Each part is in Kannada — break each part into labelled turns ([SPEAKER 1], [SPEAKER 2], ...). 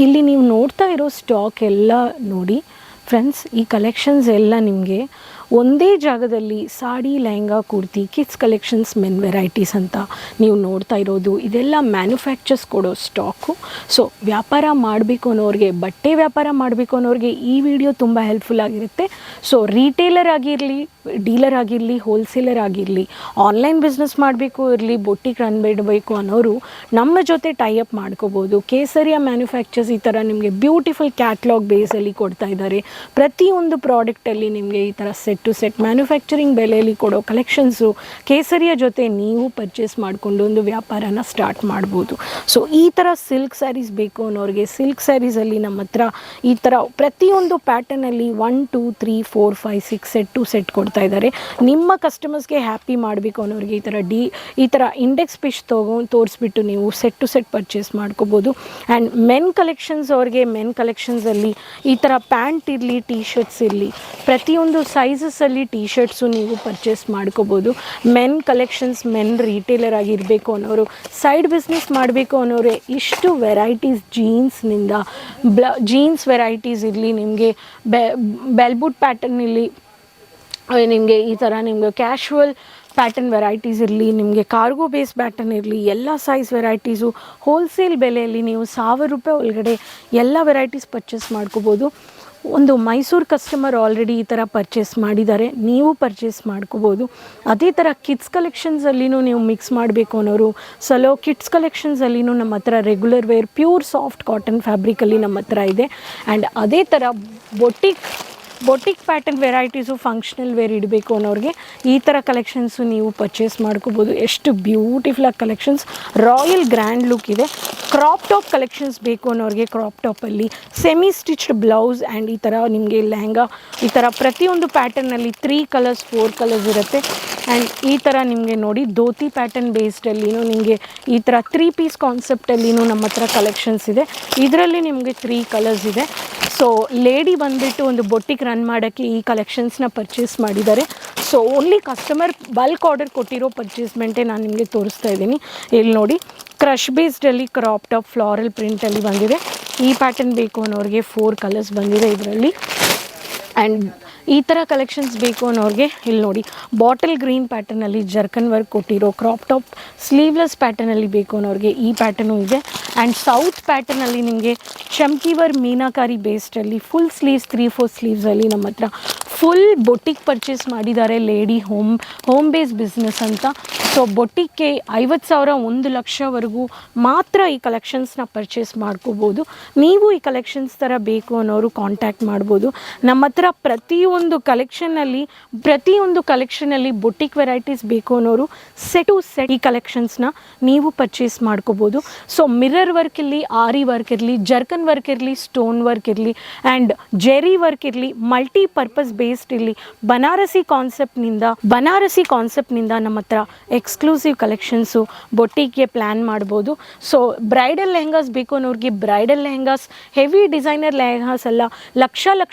[SPEAKER 1] ಇಲ್ಲಿ ನೀವು ನೋಡ್ತಾ ಇರೋ ಸ್ಟಾಕ್ ಎಲ್ಲ ನೋಡಿ ಫ್ರೆಂಡ್ಸ್, ಈ ಕಲೆಕ್ಷನ್ಸ್ ಎಲ್ಲ ನಿಮಗೆ ಒಂದೇ ಜಾಗದಲ್ಲಿ sari, lehenga, kurti, kids collections, men varieties ಅಂತ ನೀವು ನೋಡ್ತಾ ಇರೋದು ಇದೆಲ್ಲ ಮ್ಯಾನುಫ್ಯಾಕ್ಚರ್ಸ್ ಕೊಡೋ ಸ್ಟಾಕು. ಸೊ ವ್ಯಾಪಾರ ಮಾಡಬೇಕು ಅನ್ನೋರಿಗೆ, ಬಟ್ಟೆ ವ್ಯಾಪಾರ ಮಾಡಬೇಕು ಅನ್ನೋರಿಗೆ ಈ ವಿಡಿಯೋ ತುಂಬ ಹೆಲ್ಪ್ಫುಲ್ ಆಗಿರುತ್ತೆ. ಸೊ ರೀಟೇಲರ್ ಆಗಿರಲಿ, ಡೀಲರ್ ಆಗಿರಲಿ, ಹೋಲ್ಸೇಲರ್ ಆಗಿರಲಿ, ಆನ್ಲೈನ್ ಬಿಸ್ನೆಸ್ ಮಾಡಬೇಕು ಇರಲಿ, ಬೊಟ್ಟಿಗೆ ರನ್ ಬಿಡಬೇಕು ಅನ್ನೋರು ನಮ್ಮ ಜೊತೆ ಟೈಅಪ್ ಮಾಡ್ಕೋಬೋದು. ಕೇಸರಿಯ ಮ್ಯಾನುಫ್ಯಾಕ್ಚರ್ಸ್ ಈ ಥರ ನಿಮಗೆ ಬ್ಯೂಟಿಫುಲ್ ಕ್ಯಾಟ್ಲಾಗ್ ಬೇಸಲ್ಲಿ ಕೊಡ್ತಾ ಇದ್ದಾರೆ. ಪ್ರತಿಯೊಂದು ಪ್ರಾಡಕ್ಟಲ್ಲಿ ನಿಮಗೆ ಈ ಥರ ಸೆಟ್ ಟು ಸೆಟ್ ಮ್ಯಾನುಫ್ಯಾಕ್ಚರಿಂಗ್ ಬೆಲೆಯಲ್ಲಿ ಕೊಡೋ ಕಲೆಕ್ಷನ್ಸು ಕೇಸರಿಯ ಜೊತೆ ನೀವು ಪರ್ಚೇಸ್ ಮಾಡಿಕೊಂಡು ಒಂದು ವ್ಯಾಪಾರನ ಸ್ಟಾರ್ಟ್ ಮಾಡ್ಬೋದು. ಸೊ ಈ ಥರ ಸಿಲ್ಕ್ ಸ್ಯಾರೀಸ್ ಬೇಕು ಅನ್ನೋರಿಗೆ ಸಿಲ್ಕ್ ಸ್ಯಾರೀಸಲ್ಲಿ ನಮ್ಮ ಹತ್ರ ಈ ಥರ ಪ್ರತಿಯೊಂದು ಪ್ಯಾಟರ್ನಲ್ಲಿ 1 2 3 4 5 6 ಸೆಟ್ ಟು ಸೆಟ್ ಕೊಡ್ತಾ ಇದ್ದಾರೆ. ನಿಮ್ಮ ಕಸ್ಟಮರ್ಸ್ಗೆ ಹ್ಯಾಪಿ ಮಾಡಬೇಕು ಅನ್ನೋರಿಗೆ ಈ ಥರ ಇಂಡೆಕ್ಸ್ ಪಿಶ್ ತೋರಿಸ್ಬಿಟ್ಟು ನೀವು ಸೆಟ್ ಟು ಸೆಟ್ ಪರ್ಚೇಸ್ ಮಾಡ್ಕೋಬೋದು. ಆ್ಯಂಡ್ ಮೆನ್ ಕಲೆಕ್ಷನ್ಸ್ ಅವ್ರಿಗೆ ಮೆನ್ ಕಲೆಕ್ಷನ್ಸಲ್ಲಿ ಈ ಥರ ಪ್ಯಾಂಟ್ ಇರಲಿ, ಟೀ ಶರ್ಟ್ಸ್ ಇರಲಿ, ಪ್ರತಿಯೊಂದು ಸೈಜಸ್ಸಲ್ಲಿ ಟೀ ಶರ್ಟ್ಸು ನೀವು ಪರ್ಚೇಸ್ ಮಾಡ್ಕೋಬೋದು. ಮೆನ್ ಕಲೆಕ್ಷನ್ಸ್, ಮೆನ್ ರೀಟೇಲರ್ ಆಗಿರಬೇಕು ಅನ್ನೋರು, ಸೈಡ್ ಬಿಸ್ನೆಸ್ ಮಾಡಬೇಕು ಅನ್ನೋರೆ ಇಷ್ಟು ವೆರೈಟೀಸ್ ಜೀನ್ಸ್ನಿಂದ ಜೀನ್ಸ್ ವೆರೈಟೀಸ್ ಇರಲಿ, ನಿಮಗೆ ಬೆಲ್ಬುಟ್ ಪ್ಯಾಟರ್ನಲ್ಲಿ ನಿಮಗೆ ಈ ಥರ ನಿಮಗೆ ಕ್ಯಾಶುವಲ್ ಪ್ಯಾಟರ್ನ್ ವೆರೈಟೀಸ್ ಇರಲಿ, ನಿಮಗೆ ಕಾರ್ಗೋ ಬೇಸ್ ಪ್ಯಾಟರ್ನ್ ಇರಲಿ, ಎಲ್ಲ ಸೈಜ್ ವೆರೈಟೀಸು ಹೋಲ್ಸೇಲ್ ಬೆಲೆಯಲ್ಲಿ ನೀವು ₹1000 ಒಳಗಡೆ ಎಲ್ಲ ವೆರೈಟೀಸ್ ಪರ್ಚೇಸ್ ಮಾಡ್ಕೋಬೋದು. ಒಂದು ಮೈಸೂರು ಕಸ್ಟಮರ್ ಆಲ್ರೆಡಿ ಈ ಥರ ಪರ್ಚೇಸ್ ಮಾಡಿದ್ದಾರೆ, ನೀವು ಪರ್ಚೇಸ್ ಮಾಡ್ಕೋಬೋದು. ಅದೇ ಥರ ಕಿಡ್ಸ್ ಕಲೆಕ್ಷನ್ಸಲ್ಲಿನೂ ನೀವು ಮಿಕ್ಸ್ ಮಾಡಬೇಕು ಅನ್ನೋರು ಕಿಡ್ಸ್ ಕಲೆಕ್ಷನ್ಸಲ್ಲಿನೂ ನಮ್ಮ ಹತ್ರ regular wear pure soft cotton ಫ್ಯಾಬ್ರಿಕಲ್ಲಿ ನಮ್ಮ ಹತ್ರ ಇದೆ. ಆ್ಯಂಡ್ ಅದೇ ಥರ boutique pattern varieties functional wear ಇಡಬೇಕು ಅನ್ನೋರಿಗೆ ಈ ಥರ ಕಲೆಕ್ಷನ್ಸು ನೀವು ಪರ್ಚೇಸ್ ಮಾಡ್ಕೋಬೋದು. ಎಷ್ಟು ಬ್ಯೂಟಿಫುಲ್ಲಾಗಿ ಕಲೆಕ್ಷನ್ಸ್, ರಾಯಲ್ ಗ್ರ್ಯಾಂಡ್ ಲುಕ್ ಇದೆ. ಕ್ರಾಪ್ ಟಾಪ್ ಕಲೆಕ್ಷನ್ಸ್ ಬೇಕು ಅನ್ನೋರಿಗೆ ಕ್ರಾಪ್ ಟಾಪಲ್ಲಿ ಸೆಮಿ ಸ್ಟಿಚ್ಡ್ ಬ್ಲೌಸ್ ಆ್ಯಂಡ್ ಈ ಥರ ನಿಮಗೆ ಲೆಹಂಗಾ, ಈ ಥರ ಪ್ರತಿಯೊಂದು ಪ್ಯಾಟರ್ನಲ್ಲಿ 3 ಕಲರ್ಸ್ 4 ಕಲರ್ಸ್ ಇರುತ್ತೆ. ಆ್ಯಂಡ್ ಈ ಥರ ನಿಮಗೆ ನೋಡಿ ಧೋತಿ ಪ್ಯಾಟರ್ನ್ ಬೇಸ್ಡಲ್ಲಿನೂ ನಿಮಗೆ ಈ ಥರ 3 ಪೀಸ್ ಕಾನ್ಸೆಪ್ಟಲ್ಲಿನೂ ನಮ್ಮ ಹತ್ರ ಕಲೆಕ್ಷನ್ಸ್ ಇದೆ. ಇದರಲ್ಲಿ ನಿಮಗೆ 3 ಕಲರ್ಸ್ ಇದೆ. ಸೊ ಲೇಡಿ ಬಂದುಬಿಟ್ಟು ಒಂದು ಬೊಟ್ಟಿಗೆ ರನ್ ಮಾಡೋಕ್ಕೆ ಈ ಕಲೆಕ್ಷನ್ಸ್ನ ಪರ್ಚೇಸ್ ಮಾಡಿದ್ದಾರೆ. So only customer bulk order ಕೊಟ್ಟಿರೋ ಪರ್ಚೇಸ್ಮೆಂಟೇ ನಾನು ನಿಮಗೆ ತೋರಿಸ್ತಾ ಇದ್ದೀನಿ. ಇಲ್ಲಿ ನೋಡಿ, ಕ್ರಷ್ ಬೇಸ್ಡಲ್ಲಿ ಕ್ರಾಪ್ ಟಾಪ್ ಫ್ಲಾರಲ್ ಪ್ರಿಂಟಲ್ಲಿ ಬಂದಿದೆ. ಈ ಪ್ಯಾಟರ್ನ್ ಬೇಕು ಅನ್ನೋರಿಗೆ 4 ಕಲರ್ಸ್ ಬಂದಿದೆ ಇದರಲ್ಲಿ. ಆ್ಯಂಡ್ ಈ ಥರ ಕಲೆಕ್ಷನ್ಸ್ ಬೇಕು ಅನ್ನೋರಿಗೆ ಇಲ್ಲಿ ನೋಡಿ, ಬಾಟಲ್ ಗ್ರೀನ್ ಪ್ಯಾಟರ್ನಲ್ಲಿ ಜರ್ಕನ್ ವರ್ಕ್ ಕೊಟ್ಟಿರೋ ಕ್ರಾಪ್ ಟಾಪ್ ಸ್ಲೀವ್ಲೆಸ್ ಪ್ಯಾಟರ್ನಲ್ಲಿ ಬೇಕು ಅನ್ನೋರಿಗೆ ಈ ಪ್ಯಾಟರ್ನು ಇದೆ. ಆ್ಯಂಡ್ ಸೌತ್ ಪ್ಯಾಟರ್ನಲ್ಲಿ ನಿಮಗೆ ಚಮ್ಕಿವರ್ ಮೀನಾಕಾರಿ ಬೇಸ್ಡಲ್ಲಿ ಫುಲ್ ಸ್ಲೀವ್ಸ್ 3-4 ಸ್ಲೀವ್ಸಲ್ಲಿ ನಮ್ಮ ಹತ್ರ ಫುಲ್ ಬೊಟ್ಟಿಗೆ ಪರ್ಚೇಸ್ ಮಾಡಿದ್ದಾರೆ. ಲೇಡಿ ಹೋಮ್ ಬೇಸ್ ಬಿಸ್ನೆಸ್ ಅಂತ. ಸೊ ಬೊಟ್ಟಿಗೆ 50,000 1 ಲಕ್ಷವರೆಗೂ ಮಾತ್ರ ಈ ಕಲೆಕ್ಷನ್ಸ್ನ ಪರ್ಚೇಸ್ ಮಾಡ್ಕೋಬೋದು. ನೀವು ಈ ಕಲೆಕ್ಷನ್ಸ್ ಥರ ಬೇಕು ಅನ್ನೋರು ಕಾಂಟ್ಯಾಕ್ಟ್ ಮಾಡ್ಬೋದು. ನಮ್ಮ ಹತ್ರ ಪ್ರತಿಯೊಂದು ಕಲೆಕ್ಷನಲ್ಲಿ ಬೊಟ್ಟಿಕ್ ವೆರೈಟೀಸ್ ಬೇಕು ಅನ್ನೋರು ಸೆಟ್ ಟು ಸೆಟ್ ಈ ಕಲೆಕ್ಷನ್ಸ್ನ ನೀವು ಪರ್ಚೇಸ್ ಮಾಡ್ಕೋಬೋದು. ಸೊ ಮಿರರ್ ವರ್ಕ್ ಇರಲಿ, ಆರಿ ವರ್ಕ್ ಇರಲಿ, ಜರ್ಕನ್ ವರ್ಕ್ ಇರಲಿ, ಸ್ಟೋನ್ ವರ್ಕ್ ಇರಲಿ, ಆ್ಯಂಡ್ ಜೆರಿ ವರ್ಕ್ ಇರಲಿ, ಮಲ್ಟಿಪರ್ಪಸ್ ಬೇಸ್ಡ್ ಇರಲಿ, ಬನಾರಸಿ ಕಾನ್ಸೆಪ್ಟ್ನಿಂದ ನಮ್ಮ ಹತ್ರ ಎಕ್ಸ್ಕ್ಲೂಸಿವ್ ಕಲೆಕ್ಷನ್ಸು ಬೊಟ್ಟಿಗೆ ಪ್ಲ್ಯಾನ್ ಮಾಡ್ಬೋದು. ಸೊ ಬ್ರೈಡಲ್ ಲೆಹಂಗಾಸ್ ಬೇಕು ಅನ್ನೋರಿಗೆ bridal lehengas, heavy designer lehengas ಎಲ್ಲ ಲಕ್ಷ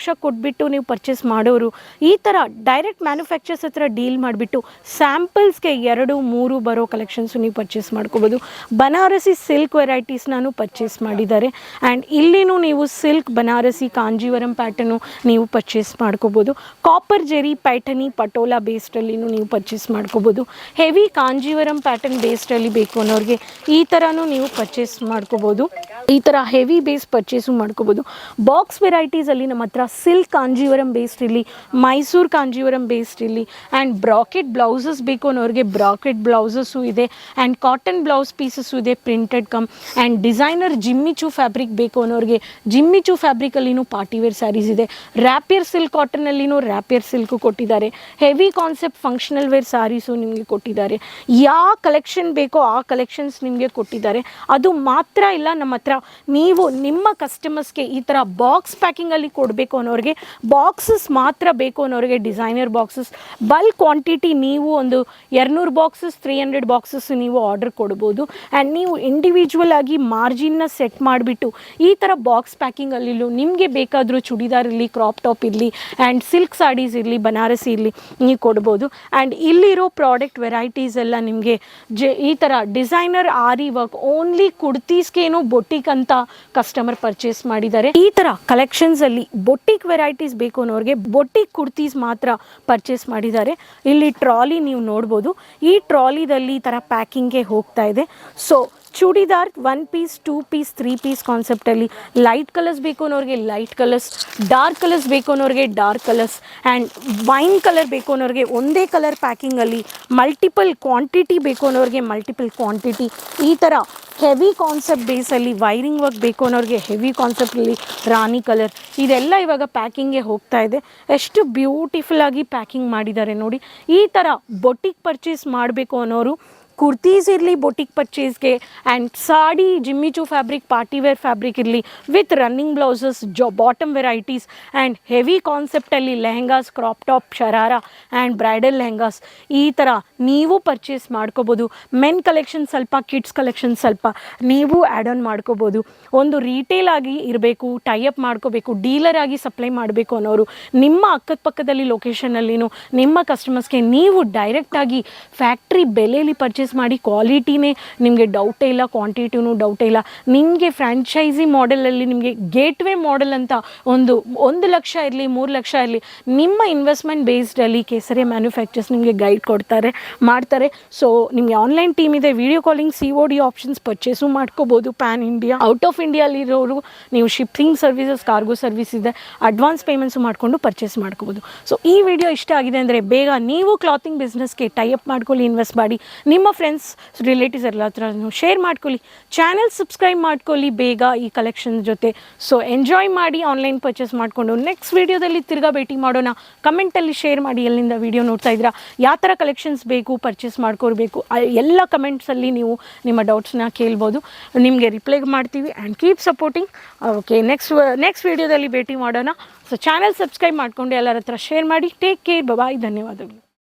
[SPEAKER 1] ಕೊಟ್ಬಿಟ್ಟು ನೀವು ಪರ್ಚೇಸ್ ಮಾಡೋರು ಈ ಥರ ಡೈರೆಕ್ಟ್ ಮ್ಯಾನುಫ್ಯಾಕ್ಚರ್ಸ್ ಹತ್ರ ಡೀಲ್ ಮಾಡಿಬಿಟ್ಟು ಸ್ಯಾಂಪಲ್ಸ್ಗೆ 2-3 ಬರೋ ಕಲೆಕ್ಷನ್ಸು ನೀವು ಪರ್ಚೇಸ್ ಮಾಡ್ಕೋಬೋದು. ಬನಾರಸಿ ಸಿಲ್ಕ್ ವೆರೈಟೀಸ್ ನಾನು ಪರ್ಚೇಸ್ ಮಾಡಿದ್ದಾರೆ. ಆ್ಯಂಡ್ ಇಲ್ಲಿನೂ ನೀವು ಸಿಲ್ಕ್ ಬನಾರಸಿ ಕಾಂಜೀವರಂ ಪ್ಯಾಟರ್ನು ನೀವು ಪರ್ಚೇಸ್ ಮಾಡ್ಕೋಬೋದು. ಕಾಪರ್ ಜೆರಿ ಪೈಠನಿ ಪಟೋಲಾ ಬೇಸ್ಡಲ್ಲಿನೂ ನೀವು ಪರ್ಚೇಸ್ ಮಾಡ್ಕೋಬೋದು. ಹೆವಿ ಕಾಂಜೀವರಂ ಪ್ಯಾಟರ್ನ್ ಬೇಸ್ಡಲ್ಲಿ ಬೇಕು ಅನ್ನೋರಿಗೆ ಈ ಥರನೂ ನೀವು ಪರ್ಚೇಸ್ ಮಾಡ್ಕೋಬೋದು. ಈ ಥರ ಹೆವಿ ಬೇಸ್ ಪರ್ಚೇಸು ಮಾಡ್ಕೋಬೋದು. ಬಾಕ್ಸ್ ವೆರೈಟೀಸಲ್ಲಿ ನಮ್ಮ ಹತ್ರ ಸಿಲ್ಕ್ ಕಾಂಜೀವರಂ ಬೇಸ್ಡ್ ಇರಲಿ, ಮೈಸೂರು ಕಾಂಜೀವರಂ ಬೇಸ್ಡ್ ಇರಲಿ, ಆ್ಯಂಡ್ ಬ್ರಾಕೆಟ್ ಬ್ಲೌಸಸ್ ಬೇಕು ಅನ್ನೋರಿಗೆ ಬ್ರಾಕೆಟ್ ಬ್ಲೌಸಸ್ಸು ಇದೆ. ಆ್ಯಂಡ್ ಕಾಟನ್ ಬ್ಲೌಸ್ ಪೀಸಸ್ಸು ಇದೆ, printed and designer Jimmy Choo fabric ಬೇಕು ಅನ್ನೋರಿಗೆ ಜಿಮ್ಮಿಚು ಫ್ಯಾಬ್ರಿಕಲ್ಲಿನೂ ಪಾರ್ಟಿವೇರ್ ಸ್ಯಾರೀಸ್ ಇದೆ. ರ್ಯಾಪಿಯರ್ ಸಿಲ್ಕ್ ಕಾಟನಲ್ಲಿನೂ ರ್ಯಾಪಿಯರ್ ಸಿಲ್ಕು ಕೊಟ್ಟಿದ್ದಾರೆ. Heavy concept functional wear sarees ನಿಮಗೆ ಕೊಟ್ಟಿದ್ದಾರೆ. ಯಾವ ಕಲೆಕ್ಷನ್ ಬೇಕೋ ಆ ಕಲೆಕ್ಷನ್ಸ್ ನಿಮಗೆ ಕೊಟ್ಟಿದ್ದಾರೆ. ಅದು ಮಾತ್ರ ಇಲ್ಲ, ನಮ್ಮ ಹತ್ರ ನೀವು ನಿಮ್ಮ ಕಸ್ಟಮರ್ಸ್ಗೆ ಈ ಥರ ಬಾಕ್ಸ್ ಪ್ಯಾಕಿಂಗಲ್ಲಿ ಕೊಡಬೇಕು ಅನ್ನೋರಿಗೆ, ಬಾಕ್ಸಸ್ ಮಾತ್ರ ಬೇಕು ಅನ್ನೋರಿಗೆ ಡಿಸೈನರ್ ಬಾಕ್ಸಸ್ ಬಲ್ಕ್ ಕ್ವಾಂಟಿಟಿ ನೀವು ಒಂದು 200 ಬಾಕ್ಸಸ್ 300 ಬಾಕ್ಸಸ್ ನೀವು ಆರ್ಡರ್ ಕೊಡ್ಬೋದು. ಆ್ಯಂಡ್ ನೀವು ಇಂಡಿವಿಜುವಲ್ ಆಗಿ ಮಾರ್ಜಿನ್ನ ಸೆಟ್ ಮಾಡಿಬಿಟ್ಟು ಈ ಥರ ಬಾಕ್ಸ್ ಪ್ಯಾಕಿಂಗಲ್ಲಿಯೂ ನಿಮಗೆ ಬೇಕಾದರೂ ಚೂಡಿದಾರ್ ಇರಲಿ, ಕ್ರಾಪ್ ಟಾಪ್ ಇರಲಿ, ಆ್ಯಂಡ್ ಸಿಲ್ಕ್ ಸಾಡೀಸ್ ಇರಲಿ, ಬನಾರಸಿ ಇರಲಿ ನೀವು ಕೊಡ್ಬೋದು. ಆ್ಯಂಡ್ ಇಲ್ಲಿರೋ ಪ್ರಾಡಕ್ಟ್ ವೆರೈಟೀಸ್ ಎಲ್ಲ ನಿಮಗೆ ಈ ಥರ ಡಿಸೈನರ್ ಆರಿ ವರ್ಕ್ ಓನ್ಲಿ ಕುರ್ತೀಸ್ಗೇನು ಬೊಟಿಕ್ ಅಂತ ಕಸ್ಟಮರ್ ಪರ್ಚೇಸ್ ಮಾಡಿದ್ದಾರೆ. ಈ ಥರ ಕಲೆಕ್ಷನ್ಸಲ್ಲಿ ಬೊಟಿಕ್ ವೆರೈಟೀಸ್ ಬೇಕು ಅನ್ನೋರಿಗೆ ಬೊಟಿಕ್ ಕುರ್ತೀಸ್ ಮಾತ್ರ ಪರ್ಚೇಸ್ ಮಾಡಿದ್ದಾರೆ. ಇಲ್ಲಿ ಟ್ರಾಲಿ ನೀವು ನೋಡ್ಬೋದು, ಈ ಟ್ರಾಲಿದಲ್ಲಿ ಈ ಥರ ಪ್ಯಾಕಿಂಗ್ಗೆ ಹೋಗ್ತಾ ಇದೆ. So churidar 1 piece 2 piece 3 piece ಕಾನ್ಸೆಪ್ಟಲ್ಲಿ ಲೈಟ್ ಕಲರ್ಸ್ ಬೇಕು ಅನ್ನೋರಿಗೆ ಲೈಟ್ ಕಲರ್ಸ್, ಡಾರ್ಕ್ ಕಲರ್ಸ್ ಬೇಕು ಅನ್ನೋರಿಗೆ dark colours and wine colour ಬೇಕು ಅನ್ನೋರಿಗೆ ಒಂದೇ ಕಲರ್ ಪ್ಯಾಕಿಂಗಲ್ಲಿ, ಮಲ್ಟಿಪಲ್ ಕ್ವಾಂಟಿಟಿ ಬೇಕು ಅನ್ನೋರಿಗೆ ಮಲ್ಟಿಪಲ್ ಕ್ವಾಂಟಿಟಿ, ಈ ಥರ ಹೆವಿ ಕಾನ್ಸೆಪ್ಟ್ ಬೇಸಲ್ಲಿ ವೈರಿಂಗ್ ವರ್ಕ್ ಬೇಕು ಅನ್ನೋರಿಗೆ ಹೆವಿ ಕಾನ್ಸೆಪ್ಟಲ್ಲಿ ರಾಣಿ ಕಲರ್, ಇದೆಲ್ಲ ಇವಾಗ ಪ್ಯಾಕಿಂಗ್ಗೆ ಹೋಗ್ತಾ ಇದೆ. ಎಷ್ಟು ಬ್ಯೂಟಿಫುಲ್ಲಾಗಿ ಪ್ಯಾಕಿಂಗ್ ಮಾಡಿದ್ದಾರೆ ನೋಡಿ. ಈ ಥರ ಬೊಟಿಕ್ ಪರ್ಚೇಸ್ ಮಾಡಬೇಕು ಅನ್ನೋರು ಕುರ್ತೀಸ್ ಇರಲಿ ಬೊಟಿಕ್ ಪರ್ಚೇಸ್ಗೆ and sari Jimmy Choo fabric party wear fabric ಇರಲಿ with running blouses bottom varieties and heavy ಕಾನ್ಸೆಪ್ಟಲ್ಲಿ lehengas, crop top, sharara and bridal lehengas ಈ ಥರ ನೀವು ಪರ್ಚೇಸ್ ಮಾಡ್ಕೋಬೋದು. ಮೆನ್ ಕಲೆಕ್ಷನ್ ಸ್ವಲ್ಪ, ಕಿಡ್ಸ್ ಕಲೆಕ್ಷನ್ ಸ್ವಲ್ಪ ನೀವು ಆ್ಯಡ್ ಆನ್ ಮಾಡ್ಕೋಬೋದು. ಒಂದು ರೀಟೇಲ್ ಆಗಿ ಇರಬೇಕು, ಟೈಅಪ್ ಮಾಡ್ಕೋಬೇಕು, ಡೀಲರ್ ಆಗಿ ಸಪ್ಲೈ ಮಾಡಬೇಕು ಅನ್ನೋರು ನಿಮ್ಮ ಅಕ್ಕಪಕ್ಕದಲ್ಲಿ ಲೊಕೇಶನಲ್ಲಿನೂ ನಿಮ್ಮ ಕಸ್ಟಮರ್ಸ್ಗೆ ನೀವು ಡೈರೆಕ್ಟಾಗಿ ಫ್ಯಾಕ್ಟ್ರಿ ಬೆಲೆಯಲ್ಲಿ ಪರ್ಚೇಸ್ ಮಾಡಿ ಕ್ವಾಲಿಟಿನೇ ನಿಮಗೆ ಡೌಟೇ ಇಲ್ಲ, ಕ್ವಾಂಟಿಟಿನೂ ಡೌಟೇ ಇಲ್ಲ. ನಿಮಗೆ ಫ್ರ್ಯಾಂಚೈಸಿ ಮಾಡೆಲಲ್ಲಿ ನಿಮಗೆ ಗೇಟ್ವೇ ಮಾಡೆಲ್ ಅಂತ 1 ಲಕ್ಷ ಇರಲಿ 3 ಲಕ್ಷ ಇರಲಿ ನಿಮ್ಮ ಇನ್ವೆಸ್ಟ್ಮೆಂಟ್ ಬೇಸ್ಡಲ್ಲಿ ಕೇಸರಿ ಮ್ಯಾನುಫ್ಯಾಕ್ಚರ್ಸ್ ನಿಮಗೆ ಗೈಡ್ ಮಾಡ್ತಾರೆ. ಸೊ ನಿಮಗೆ ಆನ್ಲೈನ್ ಟೀಮ್ ಇದೆ, video calling, COD options purchase ಮಾಡ್ಕೋಬೋದು. ಪ್ಯಾನ್ ಇಂಡಿಯಾ, ಔಟ್ ಆಫ್ ಇಂಡಿಯಾಲಿರೋರು ನೀವು ಶಿಪ್ಪಿಂಗ್ ಸರ್ವಿಸಸ್, ಕಾರ್ಗೋ ಸರ್ವಿಸ್ ಇದೆ, ಅಡ್ವಾನ್ಸ್ ಪೇಮೆಂಟ್ಸು ಮಾಡಿಕೊಂಡು ಪರ್ಚೇಸ್ ಮಾಡ್ಕೋಬೋದು. ಸೊ ಈ ವಿಡಿಯೋ ಇಷ್ಟ ಆಗಿದೆ ಅಂದರೆ ಬೇಗ ನೀವು ಕ್ಲಾತಿಂಗ್ ಬಿಸ್ನೆಸ್ಗೆ ಟೈಅಪ್ ಮಾಡ್ಕೊಳ್ಳಿ, ಇನ್ವೆಸ್ಟ್ ಮಾಡಿ, ನಿಮ್ಮ ಫ್ರೆಂಡ್ಸ್ ರಿಲೇಟಿವ್ಸ್ ಎಲ್ಲ ಹತ್ರ ಶೇರ್ ಮಾಡ್ಕೊಳ್ಳಿ, ಚಾನೆಲ್ ಸಬ್ಸ್ಕ್ರೈಬ್ ಮಾಡ್ಕೊಳ್ಳಿ ಬೇಗ ಈ ಕಲೆಕ್ಷನ್ ಜೊತೆ. ಸೊ ಎಂಜಾಯ್ ಮಾಡಿ ಆನ್ಲೈನ್ ಪರ್ಚೇಸ್ ಮಾಡಿಕೊಂಡು ನೆಕ್ಸ್ಟ್ ವೀಡಿಯೋದಲ್ಲಿ ತಿರ್ಗಾ ಭೇಟಿ ಮಾಡೋಣ. ಕಮೆಂಟಲ್ಲಿ ಶೇರ್ ಮಾಡಿ ಎಲ್ಲಿಂದ ವೀಡಿಯೋ ನೋಡ್ತಾ ಇದ್ದೀರಾ, ಯಾವ ಥರ ಕಲೆಕ್ಷನ್ಸ್ ಬೇಕು, ಪರ್ಚೇಸ್ ಮಾಡ್ಕೊಳ್ಬೇಕು, ಎಲ್ಲ ಕಮೆಂಟ್ಸಲ್ಲಿ ನೀವು ನಿಮ್ಮ ಡೌಟ್ಸ್ನ ಕೇಳ್ಬೋದು, ನಿಮಗೆ ರಿಪ್ಲೈ ಮಾಡ್ತೀವಿ. And keep supporting. Okay, next ವೀಡಿಯೋದಲ್ಲಿ ಭೇಟಿ ಮಾಡೋಣ. ಸೊ ಚಾನೆಲ್ ಸಬ್ಸ್ಕ್ರೈಬ್ ಮಾಡಿಕೊಂಡು ಎಲ್ಲರ ಹತ್ರ ಶೇರ್ ಮಾಡಿ. ಟೇಕ್ ಕೇರ್, ಬಾಯ್, ಧನ್ಯವಾದಗಳು.